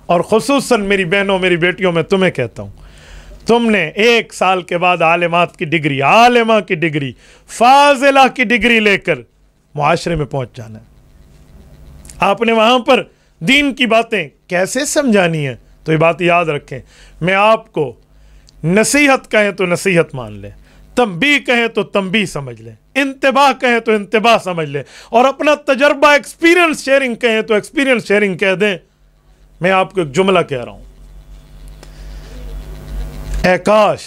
اور خصوصاً میری بہنوں میری بیٹیوں میں تمہیں کہتا ہوں، تم نے 1 سال کے بعد عالمات کی ڈگری، عالمہ کی ڈگری، فاضلہ کی ڈگری لے کر معاشرے میں پہنچ جانا ہے۔ آپ نے وہاں پر دین کی باتیں کیسے سمجھانی ہیں؟ تو یہ بات یاد رکھیں، میں آپ کو نصیحت کہیں تو نصیحت مان لیں، تنبیہ کہیں تو تنبیہ سمجھ لیں، انتباہ کہیں تو انتباہ سمجھ لیں، اور اپنا تجربہ ایکسپیرینس شیئرنگ کہیں تو ایکسپیرینس شیئرنگ کہہ دیں۔ میں آپ کو ایک جملہ کہہ رہا ہوں، اے کاش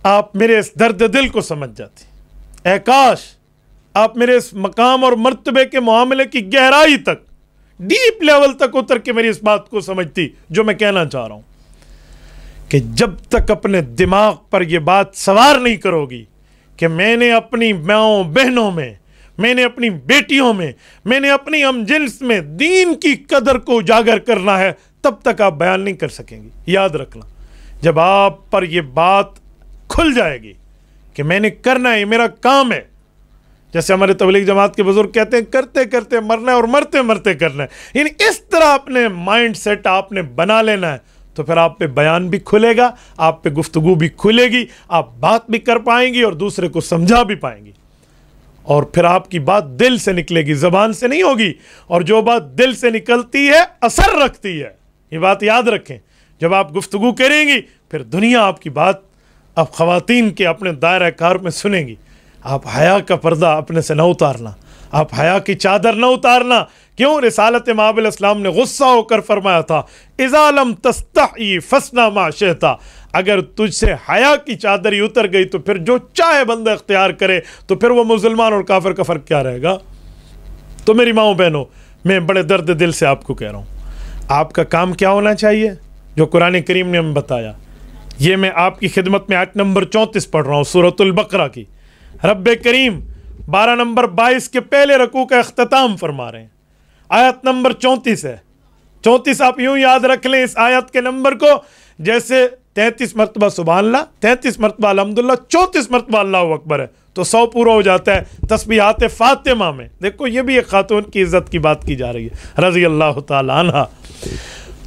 آپ میرے اس درد دل کو سمجھ جاتی، اے کاش آپ میرے اس مقام اور مرتبے کے معاملے کی گہرائی تک، ڈیپ لیول تک اتر کے میری اس بات کو سمجھتی جو میں کہنا چاہ رہا ہوں، کہ جب تک اپنے دماغ پر یہ بات سوار نہیں کرو گی کہ میں نے اپنی ماؤں بہنوں میں، میں نے اپنی بیٹیوں میں، میں نے اپنی ہم جنس میں دین کی قدر کو اجاگر کرنا ہے، تب تک آپ بیان نہیں کر سکیں گی۔ یاد رکھنا، جب آپ پر یہ بات کھل جائے گی کہ میں نے کرنا ہے، یہ میرا کام ہے، جیسے ہمارے تبلیغ جماعت کے بزرگ کہتے ہیں، کرتے کرتے مرنا ہے اور مرتے مرتے کرنا ہے، یعنی اس طرح اپنے مائنڈ سیٹ آپ نے بنا لینا ہے، تو پھر آپ پہ بیان بھی کھلے گا، آپ پہ گفتگو بھی کھلے گی، آپ بات بھی کر پائیں گی اور دوسرے کو سمجھا بھی پائیں گی، اور پھر آپ کی بات دل سے نکلے گی، زبان سے نہیں ہوگی، اور جو بات دل سے نکلتی ہے اثر رکھتی ہے، یہ بات یاد رکھیں۔ جب آپ گفتگو کریں گی پھر دنیا آپ کی بات اب خواتین کے اپنے دائرہ کار میں سنیں گی۔ آپ حیا کا پردہ اپنے سے نہ اتارنا، آپ حیا کی چادر نہ اتارنا۔ کیوں؟ رسالت مآب علیہ السلام نے غصہ ہو کر فرمایا تھا، اذا لم تستحی فاصنع ما شئت، اگر تجھ سے حیا کی چادر ہی اتر گئی تو پھر جو چاہے بندہ اختیار کرے، تو پھر وہ مسلمان اور کافر کا فرق کیا رہے گا؟ تو میری ماؤں بہنوں، میں بڑے درد دل سے آپ کو کہہ رہا ہوں، آپ کا کام کیا ہونا چاہیے جو قرآن کریم نے ہمیں بتایا؟ یہ میں آپ کی خدمت میں آیت نمبر 34 پڑھ رہا ہوں سورۃ البقرہ کی۔ رب کریم 12 نمبر 22 کے پہلے رکوع کا اختتام فرما رہے ہیں، آیت نمبر 34 ہے۔ 34 آپ یوں یاد رکھ لیں اس آیت کے نمبر کو، جیسے 33 مرتبہ سبحان اللہ، 33 مرتبہ الحمدللہ، 34 مرتبہ اللہ اکبر ہے، تو 100 پورا ہو جاتا ہے تسبیحات فاطمہ میں۔ دیکھو یہ بھی ایک خاتون کی عزت کی بات کی جا رہی ہے رضی اللہ تعالی عنہ۔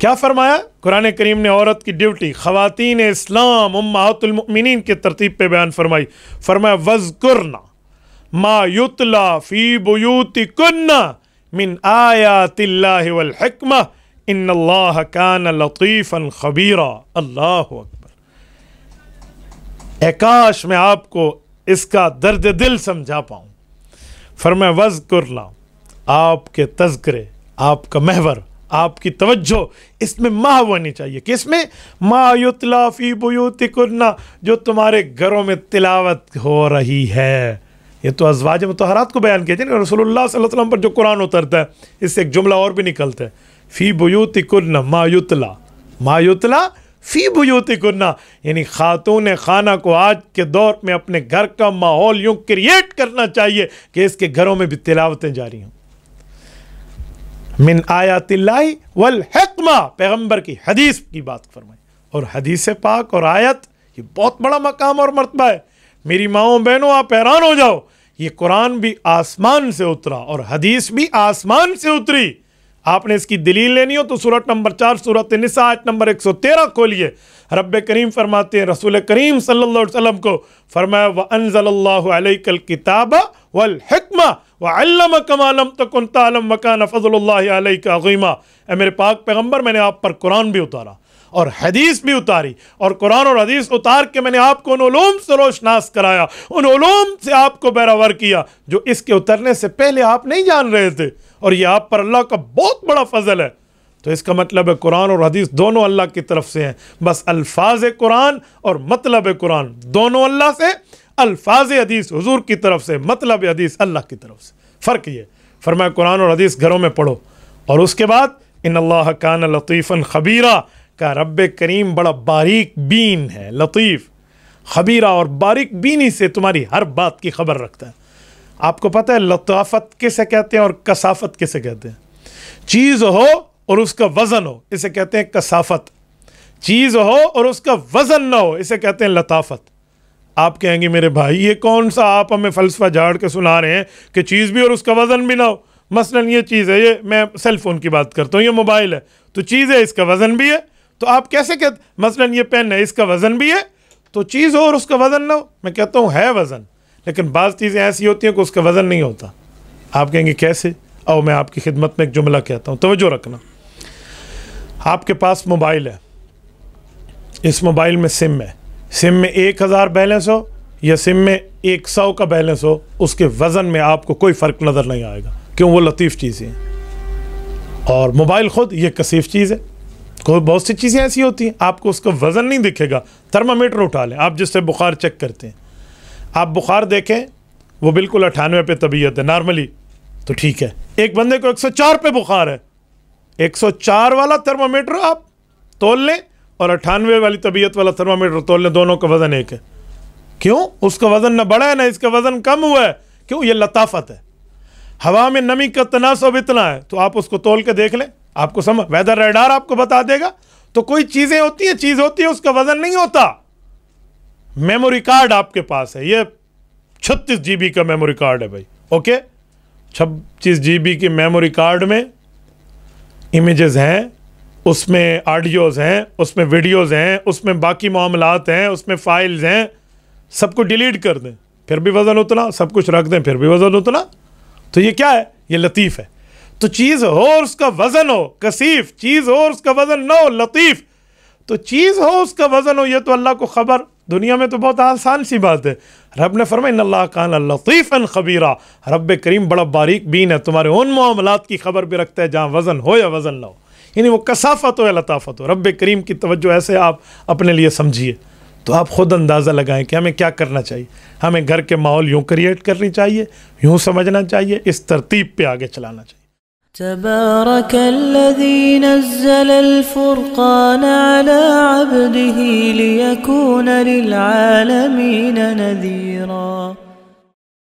کیا فرمایا قرآن کریم نے؟ عورت کی ڈیوٹی، خواتین اسلام امہات المؤمنین کی ترتیب پہ بیان فرمائی، فرمایا وَاذْكُرْنَ مَا يُتْلَى فِي بُيُوتِكُنَّ مِنْ آیَاتِ اللَّهِ وَالْحِکْمَةِ إِنَّ اللَّهَ كَانَ لَطِیفًا خَبِیرًا۔ اللہ اکبر! اے کاش میں آپ کو اس کا درد دل سمجھا پاؤں۔ فرمایا وَاذْكُرْنَ، آپ کے تذکرے، آپ کا محور، آپ کی توجہ اس میں محو ہونی چاہیے کہ اس میں ما یتلا فی بیوتکن، جو تمہارے گھروں میں تلاوت ہو رہی ہے۔ یہ تو ازواج مطہرات کو بیان کیا جائے، رسول اللہ صلی اللہ علیہ وسلم پر جو قرآن اترتا ہے، اس سے ایک جملہ اور بھی نکلتا ہے، فی بیوتکن ما یتلا، ما یتلا فی بیوتکن، یعنی خاتون خانہ کو آج کے دور میں اپنے گھر کا ماحول یوں کریٹ کرنا چاہیے کہ اس کے گھروں میں بھی تلاوتیں جاری ہوں۔ من آیات اللہ والحکمہ، پیغمبر کی حدیث کی بات فرمائی، اور حدیث پاک اور آیت یہ بہت بڑا مقام اور مرتبہ ہے۔ میری ماؤں بہنوں آپ حیران ہو جاؤ، یہ قرآن بھی آسمان سے اترا اور حدیث بھی آسمان سے اتری۔ آپ نے اس کی دلیل لینی ہو تو سورۃ نمبر 4 سورۃ النساء آیت نمبر 113 کھولیے۔ رب کریم فرماتے ہیں رسول کریم صلی اللہ علیہ وسلم کو، فرمایا وَأَنزَلَ اللَّهُ عَلَيْكَ الْكِتَابَ وَالْحِکْمَةَ وَعَلَّمَكَ مَا لَمْ تَكُنْ تَعْلَمْ وَكَانَ فَضْلُ اللَّهِ عَلَيْكَ عَظِيمًا۔ اے میرے پاک پیغمبر، میں نے آپ پر قرآن بھی اتارا اور حدیث بھی اتاری، اور قرآن اور حدیث اتار کے میں نے آپ کو ان علوم سے روشناس کرایا، ان علوم سے آپ کو بہراور کیا جو اس کے اترنے سے پہلے آپ نہیں جان رہے تھے، اور یہ آپ پر اللہ کا بہت بڑا فضل ہے۔ تو اس کا مطلب ہے قرآن اور حدیث دونوں اللہ کی طرف سے ہیں، بس الفاظ قرآن اور مطلب قرآن دونوں اللہ سے، الفاظ حدیث حضور کی طرف سے، مطلب حدیث اللہ کی طرف سے۔ فرق یہ فرمایا قرآن اور حدیث گھروں میں پڑھو، اور اس کے بعد ان اللہ کان لطیفا خبیرا، کا رب کریم بڑا باریک بین ہے، لطیف خبیرہ، اور باریک بینی سے تمہاری ہر بات کی خبر رکھتا ہے۔ آپ کو پتہ ہے لطافت کسے کہتے ہیں اور کثافت کسے کہتے ہیں؟ چیز ہو اور اس کا وزن ہو اسے کہتے ہیں کثافت، چیز ہو اور اس کا وزن نہ ہو اسے کہتے ہیں لطافت۔ آپ کہیں گے میرے بھائی یہ کون سا آپ ہمیں فلسفہ جھاڑ کے سنا رہے ہیں کہ چیز بھی اور اس کا وزن بھی نہ ہو؟ مثلاً یہ چیز ہے، یہ میں سیل فون کی بات کرتا ہوں، یہ موبائل ہے تو چیز ہے، اس کا وزن بھی ہے، تو آپ کیسے کہتے، مثلاً یہ پین ہے، اس کا وزن بھی ہے تو چیز ہو اور اس کا وزن نہ ہو؟ میں کہتا ہوں ہے وزن، لیکن بعض چیزیں ایسی ہوتی ہیں کہ اس کا وزن نہیں ہوتا. آپ کہیں گے کیسے؟ او میں آپ کی خدمت میں ایک جملہ کہتا ہوں، توجہ رکھنا. آپ کے پاس موبائل ہے، اس موبائل میں سم ہے، سم میں 1000 بیلنس ہو یا سم میں 100 کا بیلنس ہو، اس کے وزن میں آپ کو کوئی فرق نظر نہیں آئے گا، کیوں؟ وہ لطیف چیزیں ہیں. اور موبائل خود یہ کثیف چیز ہے. کوئی بہت سی چیزیں ایسی ہوتی ہیں آپ کو اس کا وزن نہیں دکھے گا. تھرمامیٹر اٹھا لیں آپ، جس سے بخار چیک کرتے ہیں، آپ بخار دیکھیں وہ بالکل 98 پہ طبیعت ہے نارملی، تو ٹھیک ہے. ایک بندے کو 104 پہ بخار ہے، 104 والا تھرمامیٹر آپ تول لیں اور 98 والی طبیعت والا تھرمامیٹر تول لیں، دونوں کا وزن ایک ہے. کیوں؟ اس کا وزن نہ بڑھا ہے نہ اس کا وزن کم ہوا ہے. کیوں؟ یہ لطافت ہے. ہوا میں نمی کا تناسب اتنا ہے تو آپ اس کو تول کے دیکھ لیں، آپ کو سمجھ، ویدر ریڈار آپ کو بتا دے گا. تو کوئی چیزیں ہوتی ہیں، چیز ہوتی ہے، اس کا وزن نہیں ہوتا. میموری کارڈ آپ کے پاس ہے، یہ 36 GB کا میموری کارڈ ہے بھائی، اوکے. 36 GB کی میموری کارڈ میں امیجز ہیں، اس میں آڈیوز ہیں، اس میں ویڈیوز ہیں، اس میں باقی معاملات ہیں، اس میں فائلز ہیں. سب کو ڈیلیٹ کر دیں پھر بھی وزن اتنا، سب کچھ رکھ دیں پھر بھی وزن اتنا. تو یہ کیا ہے؟ یہ لطیف ہے. تو چیز ہو اور اس کا وزن ہو کثیف، چیز ہو اور اس کا وزن نہ ہو لطیف. تو چیز ہو اس کا وزن ہو، یہ تو اللہ کو خبر. دنیا میں تو بہت آسان سی بات ہے. رب نے فرمایا ان اللہ کان لطیفا خبیرا، رب کریم بڑا باریک بین ہے، تمہارے ان معاملات کی خبر بھی رکھتا ہے جہاں وزن ہو یا وزن نہ ہو، یعنی وہ کثافت ہو یا لطافت ہو. رب کریم کی توجہ ایسے آپ اپنے لیے سمجھیے تو آپ خود اندازہ لگائیں کہ ہمیں کیا کرنا چاہیے. ہمیں گھر کے ماحول یوں کریٹ کرنی چاہیے، یوں سمجھنا چاہیے، اس ترتیب پہ آگے چلانا چاہیے. تبارك الذي نزل الفرقان على عبده ليكون للعالمين نذيرا.